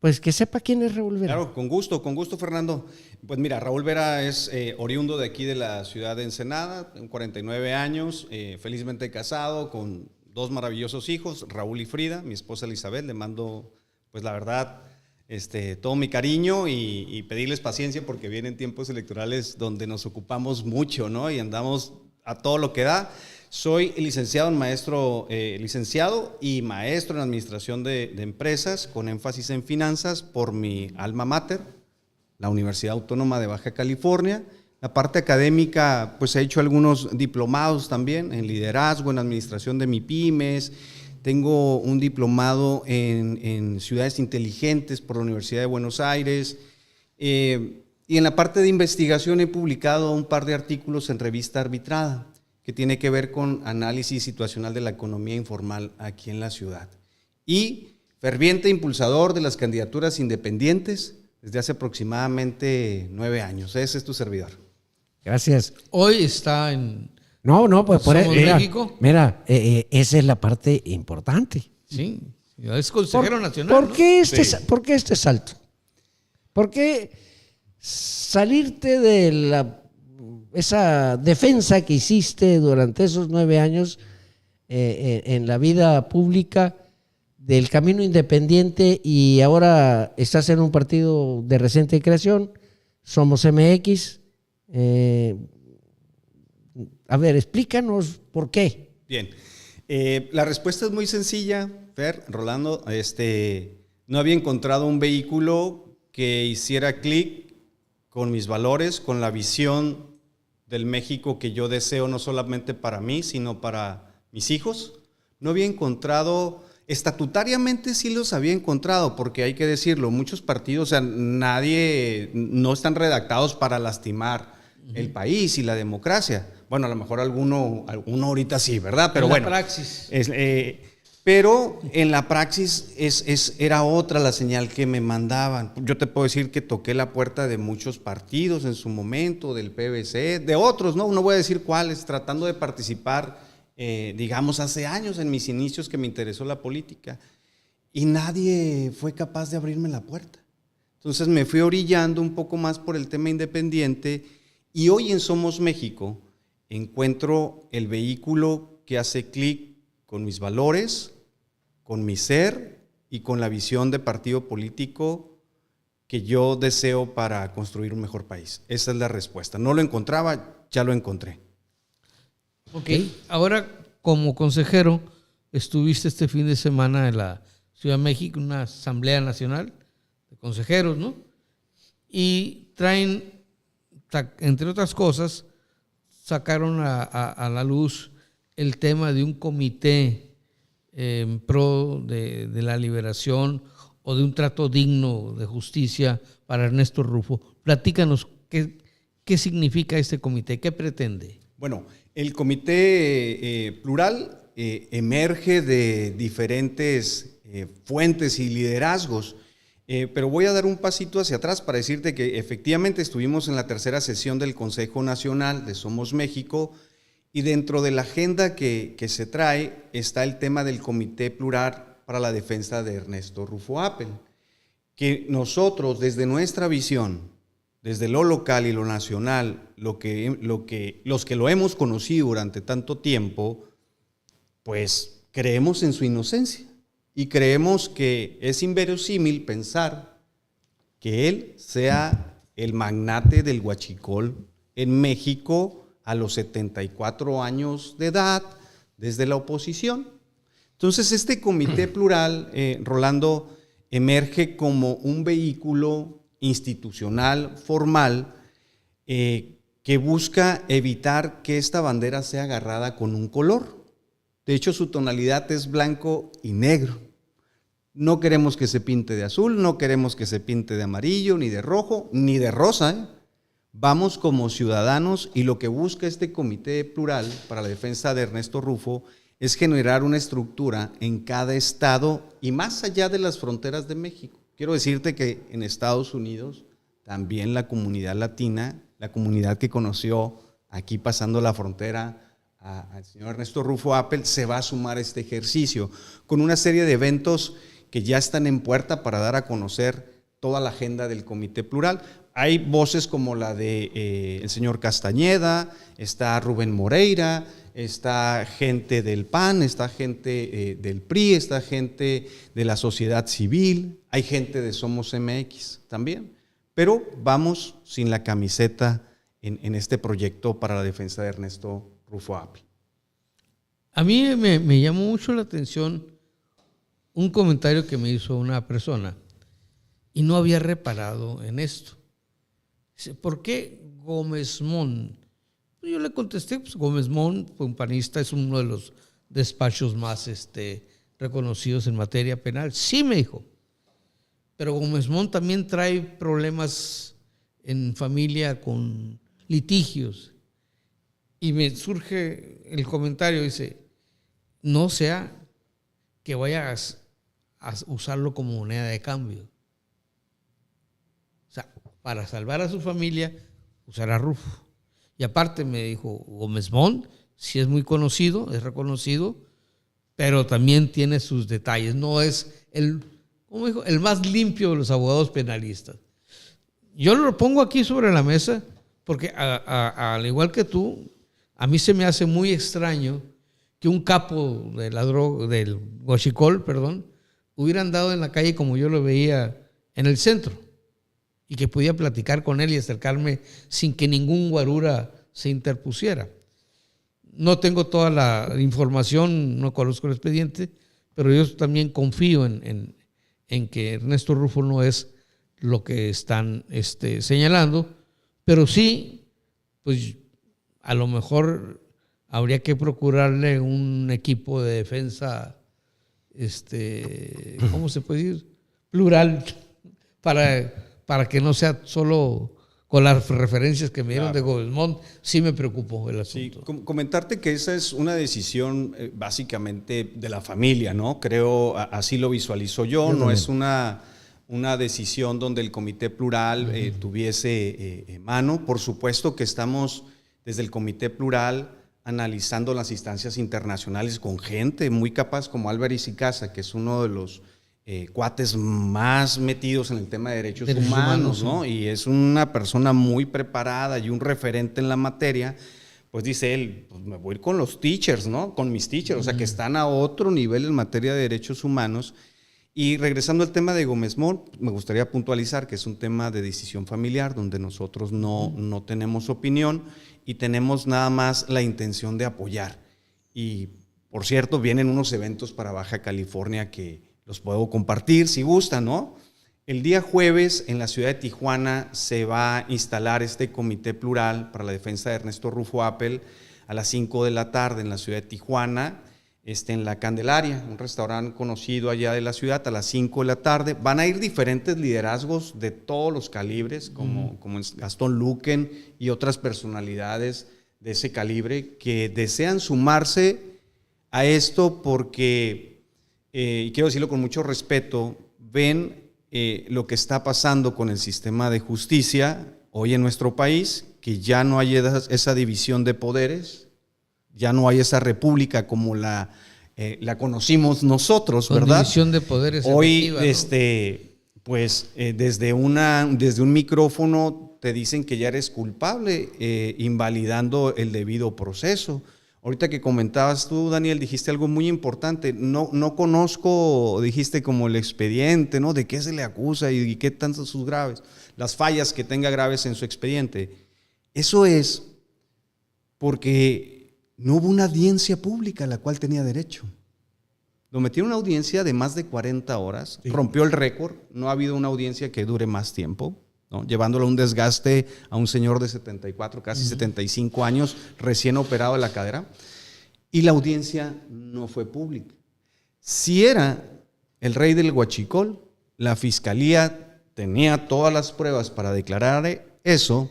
pues que sepa quién es Raúl Vera. Claro, con gusto, Fernando. Pues mira, Raúl Vera es oriundo de aquí de la ciudad de Ensenada, 49 años, felizmente casado, con 2 maravillosos hijos, Raúl y Frida, mi esposa Elizabeth. Le mando, pues la verdad, todo mi cariño y pedirles paciencia porque vienen tiempos electorales donde nos ocupamos mucho, ¿no? Y andamos a todo lo que da. Soy licenciado y maestro en administración de empresas con énfasis en finanzas por mi alma mater, la Universidad Autónoma de Baja California. La parte académica, pues he hecho algunos diplomados también en liderazgo, en administración de MIPYMES. Tengo un diplomado en ciudades inteligentes por la Universidad de Buenos Aires. Y en la parte de investigación he publicado un par de artículos en Revista Arbitrada, que tiene que ver con análisis situacional de la economía informal aquí en la ciudad. Y ferviente impulsador de las candidaturas independientes desde hace aproximadamente 9 años. Ese es tu servidor. Gracias. Hoy está en... pues por ¿Somos México? Mira, esa es la parte importante. Sí, es consejero nacional. ¿Por ¿no? qué Sí. ¿Por qué este salto? ¿Por qué salirte de esa defensa que hiciste durante esos 9 años en la vida pública del camino independiente y ahora estás en un partido de reciente creación, Somos MX? A ver, explícanos por qué. Bien, la respuesta es muy sencilla, Fer, Rolando. No había encontrado un vehículo que hiciera clic con mis valores, con la visión del México que yo deseo no solamente para mí, sino para mis hijos. No había encontrado, estatutariamente sí los había encontrado, porque hay que decirlo, muchos partidos, o sea, no están redactados para lastimar el país y la democracia. Bueno, a lo mejor alguno ahorita sí, ¿verdad? Pero bueno. En la praxis. Pero en la praxis era otra la señal que me mandaban. Yo te puedo decir que toqué la puerta de muchos partidos en su momento, del PVC, de otros, no voy a decir cuáles, tratando de participar, digamos, hace años en mis inicios que me interesó la política. Y nadie fue capaz de abrirme la puerta. Entonces me fui orillando un poco más por el tema independiente y hoy en Somos México encuentro el vehículo que hace clic con mis valores, con mi ser y con la visión de partido político que yo deseo para construir un mejor país. Esa es la respuesta. No lo encontraba, ya lo encontré. Ok, ahora como consejero estuviste este fin de semana en la Ciudad de México, una asamblea nacional de consejeros, ¿no? Y traen, entre otras cosas, sacaron a la luz el tema de un comité en pro de la liberación o de un trato digno de justicia para Ernesto Rufo. Platícanos qué significa este comité, qué pretende. Bueno, el comité plural emerge de diferentes fuentes y liderazgos, pero voy a dar un pasito hacia atrás para decirte que efectivamente estuvimos en la tercera sesión del Consejo Nacional de Somos México. Y dentro de la agenda que se trae está el tema del Comité Plural para la Defensa de Ernesto Rufo Appel, que nosotros desde nuestra visión, desde lo local y lo nacional, los que lo hemos conocido durante tanto tiempo, pues creemos en su inocencia y creemos que es inverosímil pensar que él sea el magnate del huachicol en México a los 74 años de edad, desde la oposición. Entonces, este comité plural, Rolando, emerge como un vehículo institucional, formal, que busca evitar que esta bandera sea agarrada con un color. De hecho, su tonalidad es blanco y negro. No queremos que se pinte de azul, no queremos que se pinte de amarillo, ni de rojo, ni de rosa, Vamos como ciudadanos y lo que busca este comité plural para la defensa de Ernesto Rufo es generar una estructura en cada estado y más allá de las fronteras de México. Quiero decirte que en Estados Unidos también la comunidad latina, la comunidad que conoció aquí pasando la frontera al señor Ernesto Rufo Appel, se va a sumar a este ejercicio con una serie de eventos que ya están en puerta para dar a conocer toda la agenda del comité plural. Hay voces como la de el señor Castañeda, está Rubén Moreira, está gente del PAN, está gente del PRI, está gente de la sociedad civil, hay gente de Somos MX también, pero vamos sin la camiseta en este proyecto para la defensa de Ernesto Rufo Appel. A mí me llamó mucho la atención un comentario que me hizo una persona y no había reparado en esto. Dice, ¿por qué Gómez Mon? Yo le contesté, pues Gómez Mon fue un panista, es uno de los despachos más reconocidos en materia penal. Sí, me dijo, pero Gómez Mon también trae problemas en familia con litigios. Y me surge el comentario, dice, no sea que vayas a usarlo como moneda de cambio. O sea, para salvar a su familia, usar a Rufo. Y aparte me dijo, Gómez Mon, sí es muy conocido, es reconocido, pero también tiene sus detalles. No es el más limpio de los abogados penalistas. Yo lo pongo aquí sobre la mesa porque al igual que tú, a mí se me hace muy extraño que un capo de la droga, del huachicol, hubiera andado en la calle como yo lo veía en el centro y que podía platicar con él y acercarme sin que ningún guarura se interpusiera. No tengo toda la información, no conozco el expediente, pero yo también confío en que Ernesto Rufo no es lo que están señalando, pero sí, pues a lo mejor habría que procurarle un equipo de defensa, ¿cómo se puede decir? Plural, para que no sea solo con las referencias que me dieron de Gómez Montt. Sí me preocupó el asunto. Sí, comentarte que esa es una decisión básicamente de la familia, ¿no? Creo, así lo visualizo yo, no es una decisión donde el comité plural tuviese mano. Por supuesto que estamos desde el comité plural analizando las instancias internacionales con gente muy capaz como Álvarez y Casa, que es uno de los cuates más metidos en el tema de derechos humanos, ¿no? Y es una persona muy preparada y un referente en la materia. Pues dice él, pues me voy a ir con los teachers, ¿no? Con mis teachers, o sea, que están a otro nivel en materia de derechos humanos. Y regresando al tema de Gómez Montt, me gustaría puntualizar que es un tema de decisión familiar, donde nosotros no tenemos opinión y tenemos nada más la intención de apoyar. Y, por cierto, vienen unos eventos para Baja California que los puedo compartir si gustan, ¿no? El día jueves en la ciudad de Tijuana se va a instalar este comité plural para la defensa de Ernesto Rufo Appel a las 5 de la tarde en la ciudad de Tijuana, en la Candelaria, un restaurante conocido allá de la ciudad, a las 5 de la tarde. Van a ir diferentes liderazgos de todos los calibres, como Gastón Luquen y otras personalidades de ese calibre que desean sumarse a esto porque, y quiero decirlo con mucho respeto, ven lo que está pasando con el sistema de justicia hoy en nuestro país, que ya no hay esa división de poderes, ya no hay esa república como la conocimos nosotros, ¿verdad? Con división de poderes. Hoy, efectiva, ¿no? pues desde un micrófono te dicen que ya eres culpable, invalidando el debido proceso. Ahorita que comentabas tú, Daniel, dijiste algo muy importante. No conozco, dijiste, como el expediente, ¿no? De qué se le acusa y qué tantas sus graves, las fallas que tenga graves en su expediente. Eso es porque no hubo una audiencia pública a la cual tenía derecho. Lo metieron en una audiencia de más de 40 horas, sí. Rompió el récord, no ha habido una audiencia que dure más tiempo, ¿no? Llevándolo a un desgaste a un señor de 74, casi 75 años, recién operado de la cadera, y la audiencia no fue pública. Si era el rey del huachicol, la fiscalía tenía todas las pruebas para declarar eso.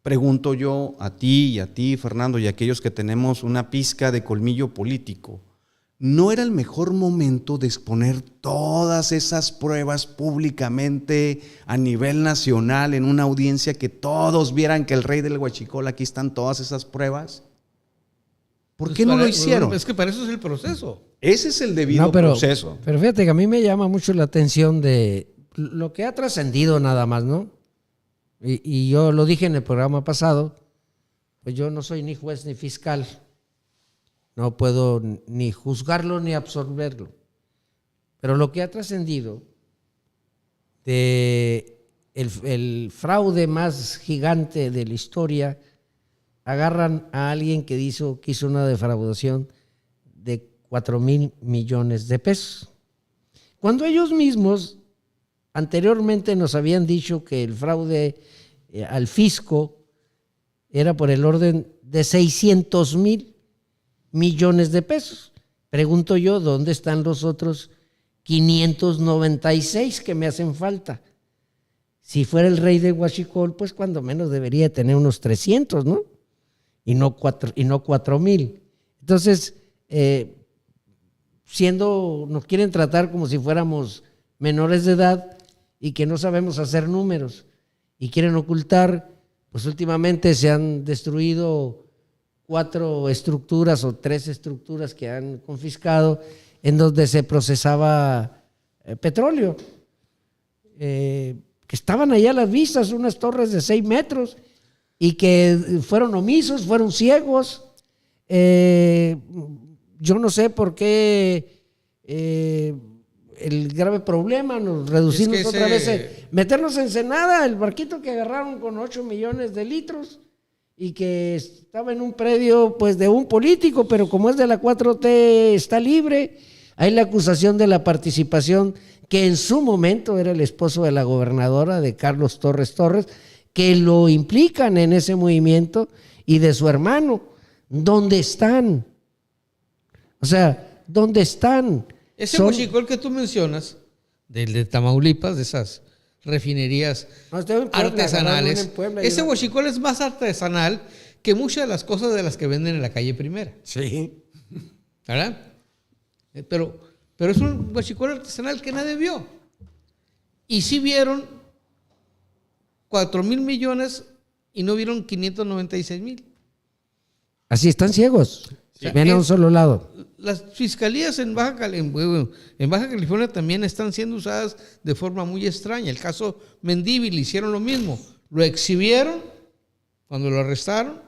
Pregunto yo a ti, Fernando, y a aquellos que tenemos una pizca de colmillo político, ¿no era el mejor momento de exponer todas esas pruebas públicamente a nivel nacional en una audiencia que todos vieran que el rey del huachicol, aquí están todas esas pruebas? ¿Por qué no lo hicieron? Es que para eso es el proceso. Ese es el debido proceso. Pero fíjate que a mí me llama mucho la atención de lo que ha trascendido nada más, ¿no? Y yo lo dije en el programa pasado, pues yo no soy ni juez ni fiscal. No puedo ni juzgarlo ni absolverlo. Pero lo que ha trascendido de el fraude más gigante de la historia, agarran a alguien que hizo una defraudación de 4,000 millones de pesos. Cuando ellos mismos anteriormente nos habían dicho que el fraude al fisco era por el orden de 600,000 millones de pesos. Pregunto yo, ¿dónde están los otros 596 que me hacen falta? Si fuera el rey de huachicol, pues cuando menos debería tener unos 300, ¿no? Y no 4,000. Entonces, nos quieren tratar como si fuéramos menores de edad y que no sabemos hacer números y quieren ocultar. Pues últimamente se han destruido 4 estructuras o 3 estructuras que han confiscado en donde se procesaba petróleo, que estaban allá a las vistas, unas torres de 6 metros y que fueron omisos, fueron ciegos. Yo no sé por qué el grave problema, nos reducimos otra vez, meternos en Ensenada, el barquito que agarraron con 8 millones de litros y que estaba en un predio pues de un político, pero como es de la 4T está libre. Hay la acusación de la participación que en su momento era el esposo de la gobernadora de Carlos Torres Torres, que lo implican en ese movimiento, y de su hermano. ¿Dónde están? O sea, ¿dónde están? Ese huachicol que tú mencionas, del de Tamaulipas, de esas refinerías artesanales, ese huachicol es más artesanal que muchas de las cosas de las que venden en la calle Primera. Sí. ¿Verdad? Pero es un huachicol artesanal que nadie vio. Y sí vieron 4,000 millones y no vieron 596,000. Así están ciegos. Sí. Ven a un solo lado. Las fiscalías en Baja California también están siendo usadas de forma muy extraña. El caso Mendívil hicieron lo mismo. Lo exhibieron cuando lo arrestaron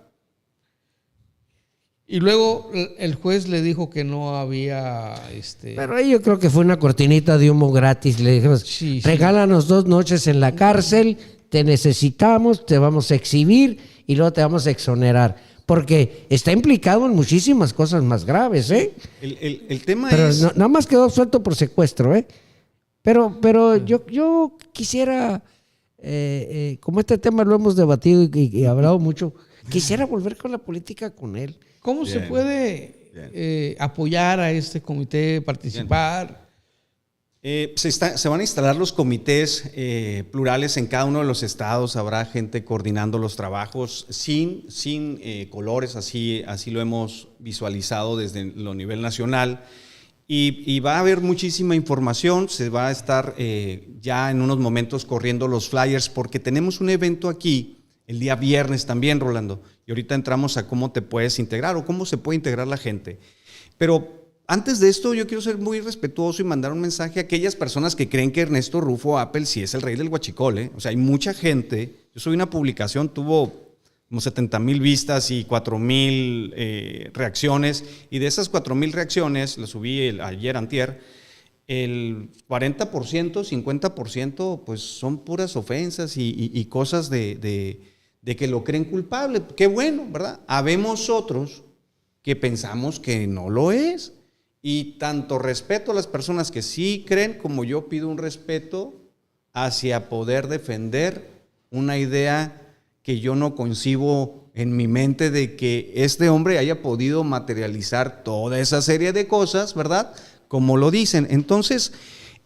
y luego el juez le dijo que no había... Pero ahí yo creo que fue una cortinita de humo gratis. Le dijimos, sí. Regálanos 2 noches en la cárcel, te necesitamos, te vamos a exhibir y luego te vamos a exonerar. Porque está implicado en muchísimas cosas más graves, ¿eh? El tema pero es... nada más quedó suelto por secuestro, ¿eh? Pero yo quisiera, como este tema lo hemos debatido y hablado mucho, quisiera volver con la política con él. ¿Cómo se puede apoyar a este comité, participar? Se van a instalar los comités plurales en cada uno de los estados. Habrá gente coordinando los trabajos sin colores, así lo hemos visualizado desde lo nivel nacional. Y va a haber muchísima información. Se va a estar ya en unos momentos corriendo los flyers, porque tenemos un evento aquí el día viernes también, Rolando. Y ahorita entramos a cómo te puedes integrar o cómo se puede integrar la gente. Pero antes de esto, yo quiero ser muy respetuoso y mandar un mensaje a aquellas personas que creen que Ernesto Rufo Appel sí es el rey del huachicol. O sea, hay mucha gente. Yo subí una publicación, tuvo como 70,000 vistas y 4,000 reacciones. Y de esas 4,000 reacciones, las subí ayer, antier, el 40%, 50%, pues son puras ofensas y cosas de que lo creen culpable. Qué bueno, ¿verdad? Habemos otros que pensamos que no lo es. Y tanto respeto a las personas que sí creen, como yo pido un respeto hacia poder defender una idea que yo no concibo en mi mente, de que este hombre haya podido materializar toda esa serie de cosas, ¿verdad? Como lo dicen. Entonces,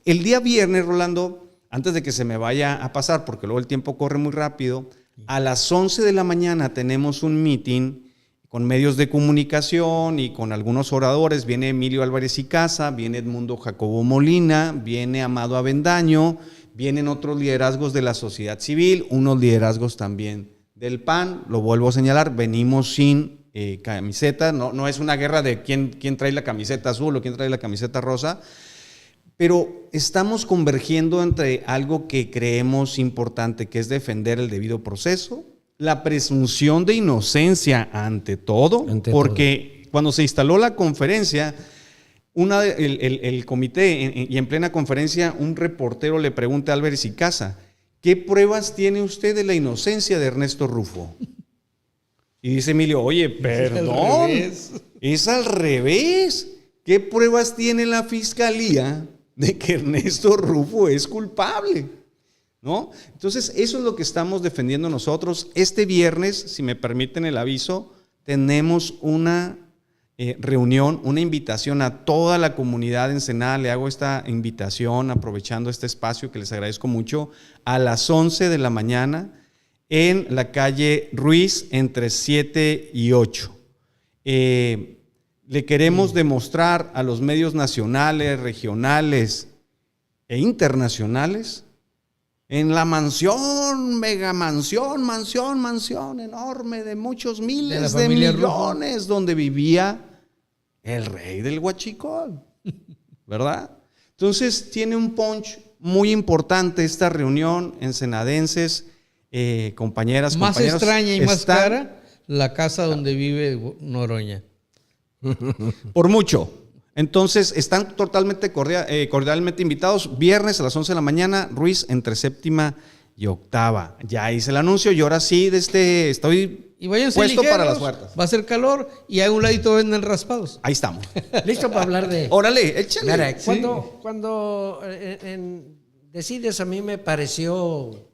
el día viernes, Rolando, antes de que se me vaya a pasar, porque luego el tiempo corre muy rápido, a las 11 de la mañana tenemos un meeting con medios de comunicación y con algunos oradores. Viene Emilio Álvarez y Casa, viene Edmundo Jacobo Molina, viene Amado Avendaño, vienen otros liderazgos de la sociedad civil, unos liderazgos también del PAN. Lo vuelvo a señalar, venimos sin camiseta, no es una guerra de quién trae la camiseta azul o quién trae la camiseta rosa, pero estamos convergiendo entre algo que creemos importante, que es defender el debido proceso, la presunción de inocencia ante todo, porque cuando se instaló la conferencia, el comité, y en plena conferencia, un reportero le pregunta a Álvarez y Casa, ¿qué pruebas tiene usted de la inocencia de Ernesto Rufo? Y dice Emilio, oye, perdón, es al revés. ¿Qué pruebas tiene la fiscalía de que Ernesto Rufo es culpable? ¿No? Entonces, eso es lo que estamos defendiendo nosotros. Este viernes, si me permiten el aviso, tenemos una reunión, una invitación a toda la comunidad de Ensenada. Le hago esta invitación aprovechando este espacio que les agradezco mucho, a las 11 de la mañana en la calle Ruiz entre 7 y 8. Le queremos demostrar a los medios nacionales, regionales e internacionales, en la mansión, mega mansión enorme de muchos miles de millones, Rufo, donde vivía el rey del huachicol, ¿verdad? Entonces tiene un punch muy importante esta reunión, ensenadenses, compañeras, más compañeros. Más extraña y más cara, la casa donde vive Noroña. Por mucho. Entonces, están totalmente cordialmente invitados. Viernes a las 11 de la mañana, Ruiz entre 7ª y 8ª. Ya hice el anuncio y ahora sí, estoy Y váyanse Puesto ligeros, para las huertas. va a ser calor y a un ladito venden raspados. Ahí estamos. Listo para hablar de... Órale, échale. Mira, Sí. cuando decides, a mí me pareció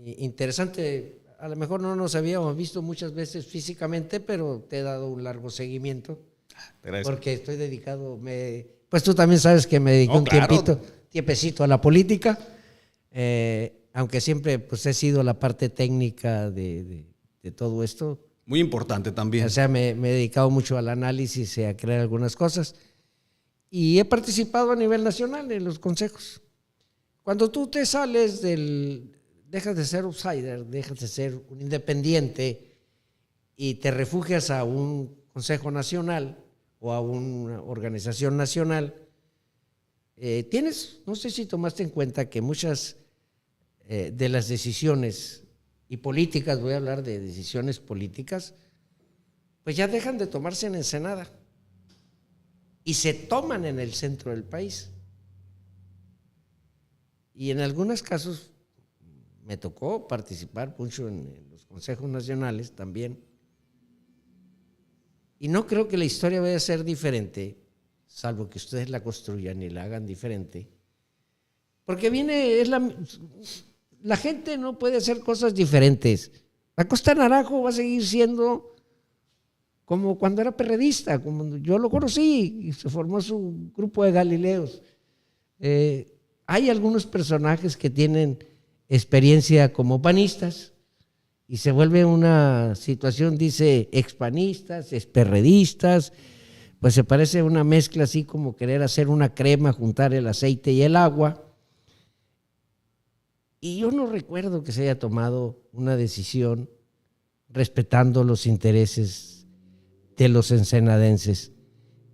interesante. A lo mejor no nos habíamos visto muchas veces físicamente, pero te he dado un largo seguimiento. Te agradezco. Porque estoy dedicado, pues tú también sabes que me dedico Claro. tiempecito a la política, aunque siempre pues he sido la parte técnica de todo esto. Muy importante también. O sea, me he dedicado mucho al análisis y a crear algunas cosas. Y he participado a nivel nacional en los consejos. Cuando tú te sales dejas de ser outsider, dejas de ser un independiente y te refugias a un consejo nacional o a una organización nacional, no sé si tomaste en cuenta que muchas de las decisiones y políticas, voy a hablar de decisiones políticas, pues ya dejan de tomarse en Ensenada y se toman en el centro del país. Y en algunos casos me tocó participar mucho en los consejos nacionales también. Y no creo que la historia vaya a ser diferente, salvo que ustedes la construyan y la hagan diferente. Porque la gente no puede hacer cosas diferentes. La Costa Naranjo va a seguir siendo como cuando era perredista, como yo lo conocí y se formó su grupo de Galileos. Hay algunos personajes que tienen experiencia como panistas y se vuelve una situación, dice, expanistas, experredistas, pues se parece una mezcla así como querer hacer una crema, juntar el aceite y el agua. Y yo no recuerdo que se haya tomado una decisión respetando los intereses de los ensenadenses.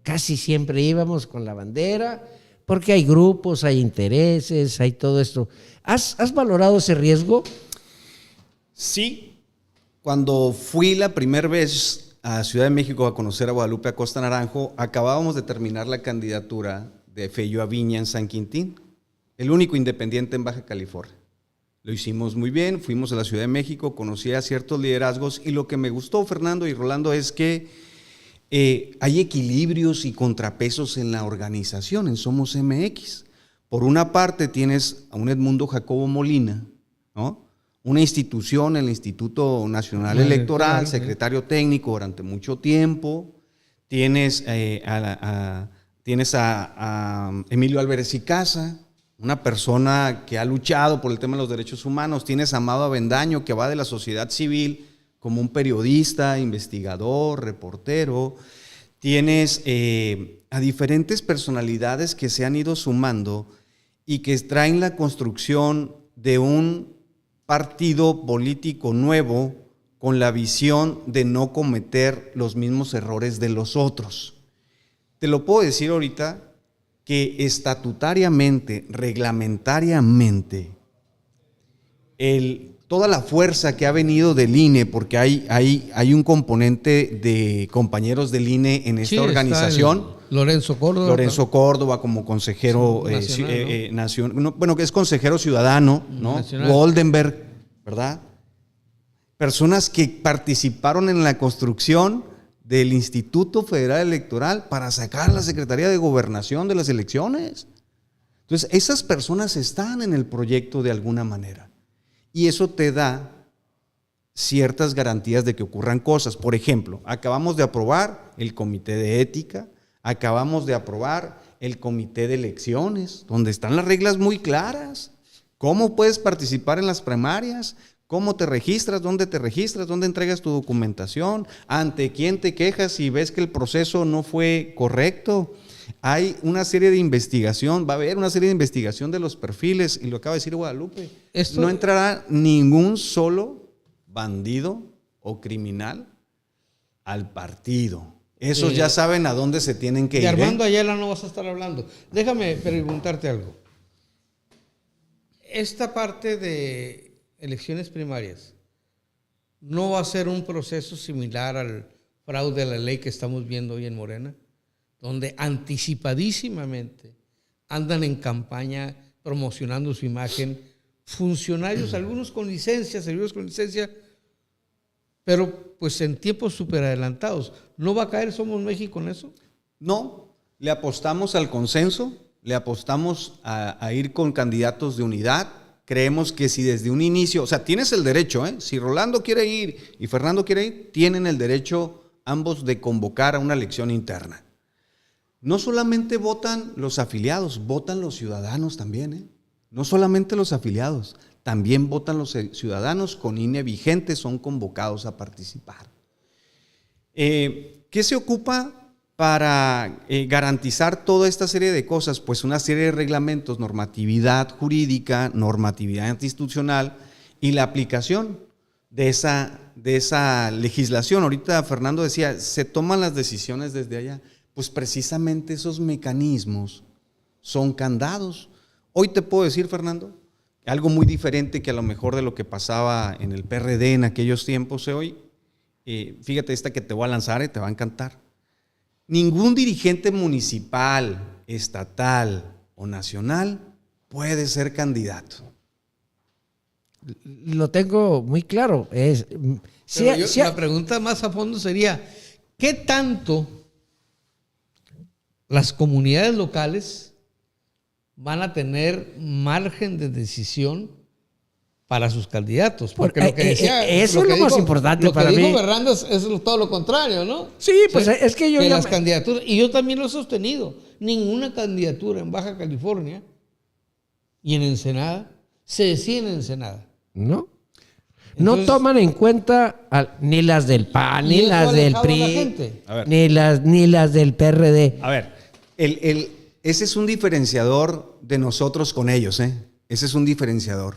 Casi siempre íbamos con la bandera, porque hay grupos, hay intereses, hay todo esto. ¿Has valorado ese riesgo? Sí, cuando fui la primera vez a Ciudad de México a conocer a Guadalupe Acosta Naranjo, acabábamos de terminar la candidatura de Fello Aviña en San Quintín, el único independiente en Baja California. Lo hicimos muy bien, fuimos a la Ciudad de México, conocí a ciertos liderazgos y lo que me gustó, Fernando y Rolando, es que hay equilibrios y contrapesos en la organización, en Somos MX. Por una parte tienes a un Edmundo Jacobo Molina, ¿no? Una institución, el Instituto Nacional Electoral, secretario técnico durante mucho tiempo. Tienes a Emilio Álvarez y Casa, una persona que ha luchado por el tema de los derechos humanos. Tienes a Amado Avendaño, que va de la sociedad civil como un periodista, investigador, reportero. Tienes a diferentes personalidades que se han ido sumando y que traen la construcción de un partido político nuevo con la visión de no cometer los mismos errores de los otros. Te lo puedo decir ahorita que estatutariamente, reglamentariamente, toda la fuerza que ha venido del INE, porque hay un componente de compañeros del INE en esta organización. Lorenzo Córdoba como consejero nacional, que es consejero ciudadano, ¿no? Nacional. Goldenberg, ¿verdad? Personas que participaron en la construcción del Instituto Federal Electoral para sacar la Secretaría de Gobernación de las elecciones. Entonces, esas personas están en el proyecto de alguna manera. Y eso te da ciertas garantías de que ocurran cosas. Por ejemplo, acabamos de aprobar el Comité de Ética, acabamos de aprobar el Comité de Elecciones, donde están las reglas muy claras. ¿Cómo puedes participar en las primarias? ¿Cómo te registras? ¿Dónde te registras? ¿Dónde entregas tu documentación? ¿Ante quién te quejas si ves que el proceso no fue correcto? Hay una serie de investigación, va a haber una serie de investigación de los perfiles, y lo acaba de decir Guadalupe. No entrará ningún solo bandido o criminal al partido. Esos ya saben a dónde se tienen que ir. De Armando Ayala no vas a estar hablando. Déjame preguntarte algo. Esta parte de elecciones primarias no va a ser un proceso similar al fraude a la ley que estamos viendo hoy en Morena, donde anticipadísimamente andan en campaña promocionando su imagen funcionarios, algunos con licencia, servidores con licencia, pero pues en tiempos súper adelantados. ¿No va a caer Somos México en eso? No, le apostamos al consenso, le apostamos a ir con candidatos de unidad. Creemos que si desde un inicio, o sea, tienes el derecho, si Rolando quiere ir y Fernando quiere ir, tienen el derecho ambos de convocar a una elección interna. No solamente votan los afiliados, votan los ciudadanos también, No solamente los afiliados, también votan los ciudadanos con INE vigente, son convocados a participar. ¿Qué se ocupa para garantizar toda esta serie de cosas? Pues una serie de reglamentos, normatividad jurídica, normatividad institucional y la aplicación de esa legislación. Ahorita Fernando decía, se toman las decisiones desde allá. Pues precisamente esos mecanismos son candados. Hoy te puedo decir, Fernando, algo muy diferente que a lo mejor de lo que pasaba en el PRD en aquellos tiempos hoy. Fíjate esta que te voy a lanzar, te va a encantar. Ningún dirigente municipal, estatal o nacional puede ser candidato. Lo tengo muy claro. La pregunta más a fondo sería, ¿qué tanto las comunidades locales van a tener margen de decisión para sus candidatos? Porque lo que decía, eso es lo más importante para mí. Lo que dijo Fernando es todo lo contrario, ¿no? Sí, pues es que yo las candidaturas, y yo también lo he sostenido, ninguna candidatura en Baja California y en Ensenada se decide en Ensenada. No. Entonces, no toman en cuenta ni las del PAN, ni las del PRI, ni las del PRD. A ver, ese es un diferenciador de nosotros con ellos, Ese es un diferenciador.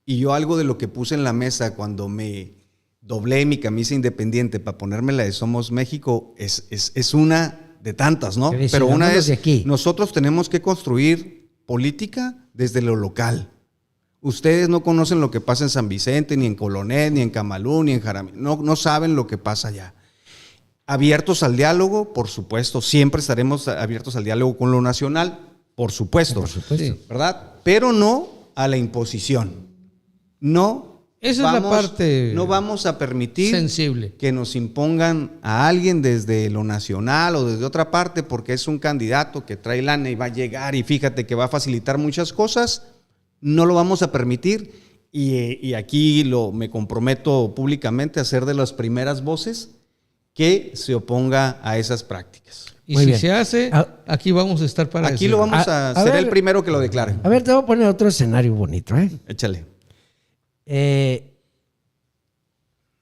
Y yo algo de lo que puse en la mesa cuando me doblé mi camisa independiente para ponerme la de Somos México es una de tantas, ¿no? Pero una es, nosotros tenemos que construir política desde lo local. Ustedes no conocen lo que pasa en San Vicente, ni en Colonet, ni en Camalú, ni en Jaramillo. No saben lo que pasa allá. Abiertos al diálogo, por supuesto. Siempre estaremos abiertos al diálogo con lo nacional, por supuesto. Por supuesto. ¿Verdad? Pero no a la imposición. Esa es la parte. No vamos a permitir sensible que nos impongan a alguien desde lo nacional o desde otra parte porque es un candidato que trae lana y va a llegar y fíjate que va a facilitar muchas cosas. No lo vamos a permitir y aquí me comprometo públicamente a ser de las primeras voces que se oponga a esas prácticas. Y muy si bien. Se hace, aquí vamos a estar para aquí decirlo. Lo vamos a ser el primero que lo declare. A ver, te voy a poner otro escenario bonito, Échale.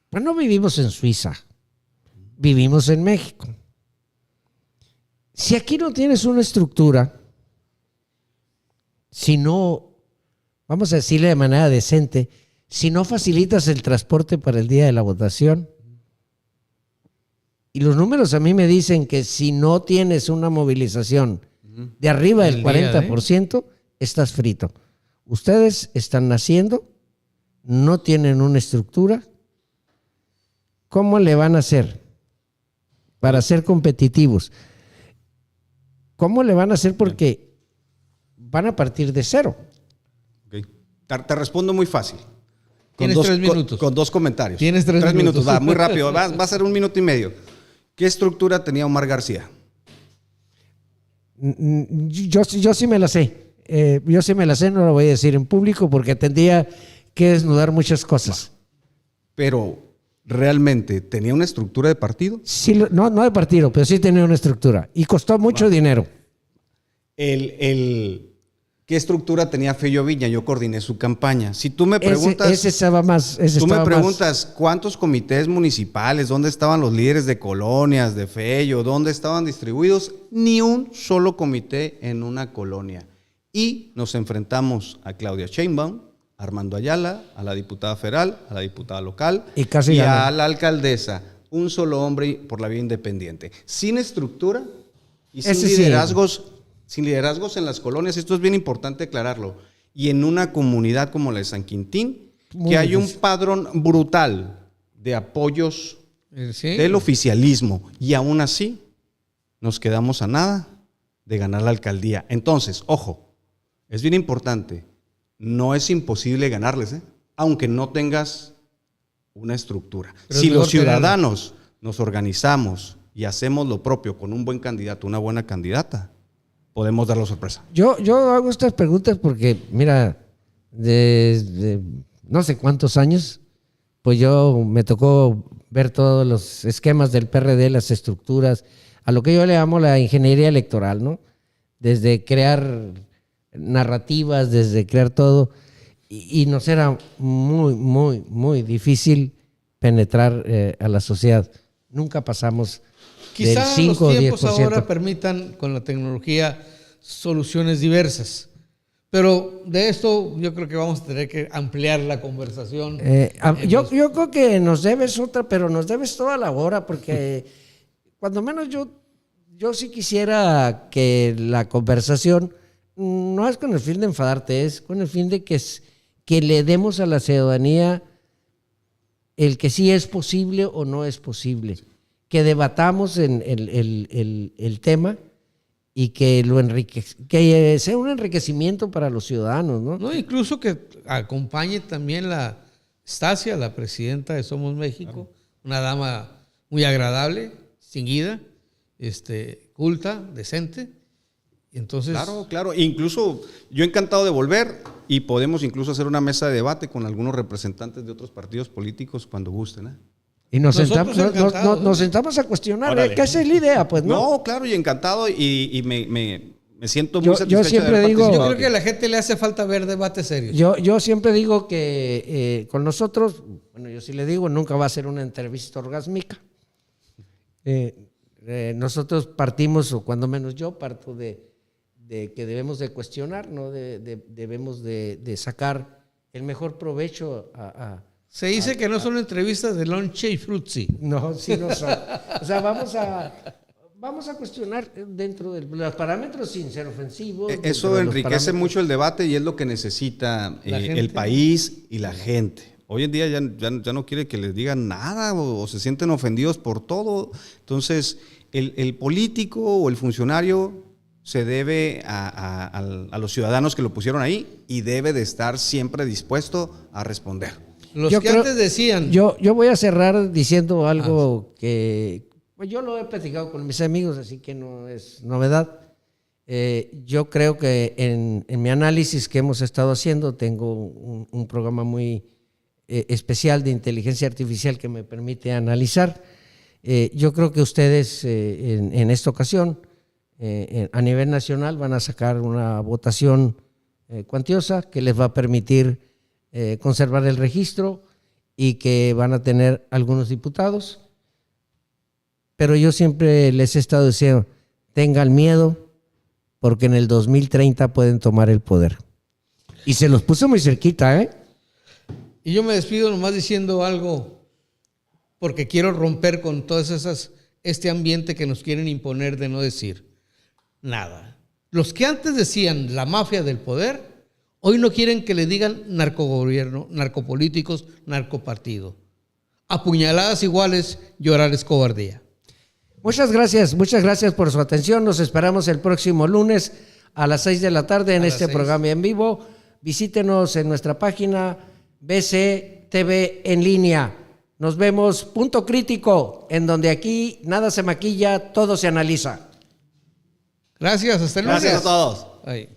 Pues no vivimos en Suiza, vivimos en México. Si aquí no tienes una estructura, si no, vamos a decirle de manera decente, si no facilitas el transporte para el día de la votación, y los números a mí me dicen que si no tienes una movilización de arriba del 40%, estás frito. Ustedes están naciendo, no tienen una estructura. ¿Cómo le van a hacer para ser competitivos? ¿Cómo le van a hacer? Porque van a partir de cero. Okay. Te respondo muy fácil. Tienes 3 minutos. Con 2 comentarios. Tienes 3 minutos. Va, muy rápido. Va a ser 1 minuto y medio. ¿Qué estructura tenía Omar García? Yo sí me la sé. Yo sí me la sé, no lo voy a decir en público porque tendría que desnudar muchas cosas. Pero, ¿realmente tenía una estructura de partido? Sí, no de partido, pero sí tenía una estructura. Y costó mucho dinero. ¿Qué estructura tenía Fello Viña? Yo coordiné su campaña. Si tú me preguntas... Ese estaba más... Tú me preguntas cuántos comités municipales, dónde estaban los líderes de colonias, de Fello, dónde estaban distribuidos, ni un solo comité en una colonia. Y nos enfrentamos a Claudia Sheinbaum, a Armando Ayala, a la diputada federal, a la diputada local y a la alcaldesa. Un solo hombre por la vía independiente. Sin estructura y sin liderazgos... Sin liderazgos en las colonias, esto es bien importante aclararlo. Y en una comunidad como la de San Quintín, que hay un padrón brutal de apoyos del oficialismo. Y aún así, nos quedamos a nada de ganar la alcaldía. Entonces, ojo, es bien importante. No es imposible ganarles, aunque no tengas una estructura. Pero Si es los mejor tener- ciudadanos nos organizamos y hacemos lo propio con un buen candidato, una buena candidata, podemos dar la sorpresa. Yo hago estas preguntas porque, mira, desde no sé cuántos años, pues yo me tocó ver todos los esquemas del PRD, las estructuras, a lo que yo le llamo la ingeniería electoral, ¿no? Desde crear narrativas, desde crear todo, y nos era muy, muy, muy difícil penetrar a la sociedad. Nunca pasamos del Quizá 5 o los tiempos 10%. ahora permitan con la tecnología soluciones diversas. Pero de esto yo creo que vamos a tener que ampliar la conversación. Yo creo que nos debes otra, pero nos debes toda la hora, porque cuando menos yo sí quisiera que la conversación no es con el fin de enfadarte, es con el fin de que le demos a la ciudadanía el que sí es posible o no es posible, que debatamos en el tema y que que sea un enriquecimiento para los ciudadanos, ¿no? No, incluso que acompañe también la Stasia, la presidenta de Somos México, una dama muy agradable, distinguida, culta, decente. Entonces, Claro. Incluso yo encantado de volver y podemos incluso hacer una mesa de debate con algunos representantes de otros partidos políticos cuando gusten, ¿eh? Y nos Nosotros encantados, ¿no? nos sentamos a cuestionar, Órale. que esa es la idea, pues, ¿no? No, claro, y encantado y me siento muy Yo satisfecho siempre de haber digo- yo participado creo que a aquí. la gente le hace falta ver debates serios. Yo siempre digo que con nosotros, bueno, yo sí le digo, nunca va a ser una entrevista orgásmica. Nosotros partimos, o cuando menos yo parto de que debemos de cuestionar, ¿no? Debemos de sacar el mejor provecho a Se dice que no son entrevistas de lonche y frutzi. no, sí no son. O sea, vamos a cuestionar dentro de los parámetros sin ser ofensivos. dentro Eso de los enriquece parámetros. mucho el debate y es lo que necesita La gente. el país y la gente. Hoy en día ya no quiere que les digan nada o se sienten ofendidos por todo. Entonces, el político o el funcionario se debe a los ciudadanos que lo pusieron ahí y debe de estar siempre dispuesto a responder. Los Yo que creo- antes decían, Yo voy a cerrar diciendo algo que pues yo lo he platicado con mis amigos, así que no es novedad. Yo creo que en mi análisis que hemos estado haciendo, tengo un programa muy especial de inteligencia artificial que me permite analizar. Yo creo que ustedes en esta ocasión, a nivel nacional, van a sacar una votación cuantiosa que les va a permitir conservar el registro y que van a tener algunos diputados. Pero yo siempre les he estado diciendo, tengan miedo porque en el 2030 pueden tomar el poder. Y se los puso muy cerquita, ¿eh? y yo me despido nomás diciendo algo, porque quiero romper con todas este ambiente que nos quieren imponer de no decir nada. Los que antes decían la mafia del poder, hoy no quieren que le digan narcogobierno, narcopolíticos, narcopartido. A puñaladas iguales, llorar es cobardía. Muchas gracias por su atención. Nos esperamos el próximo lunes a las 6 de la tarde en A las este 6. programa en vivo. Visítenos en nuestra página BC TV en línea. Nos vemos, Punto Crítico, en donde aquí nada se maquilla, todo se analiza. Gracias, hasta el lunes. Gracias a todos. Ahí.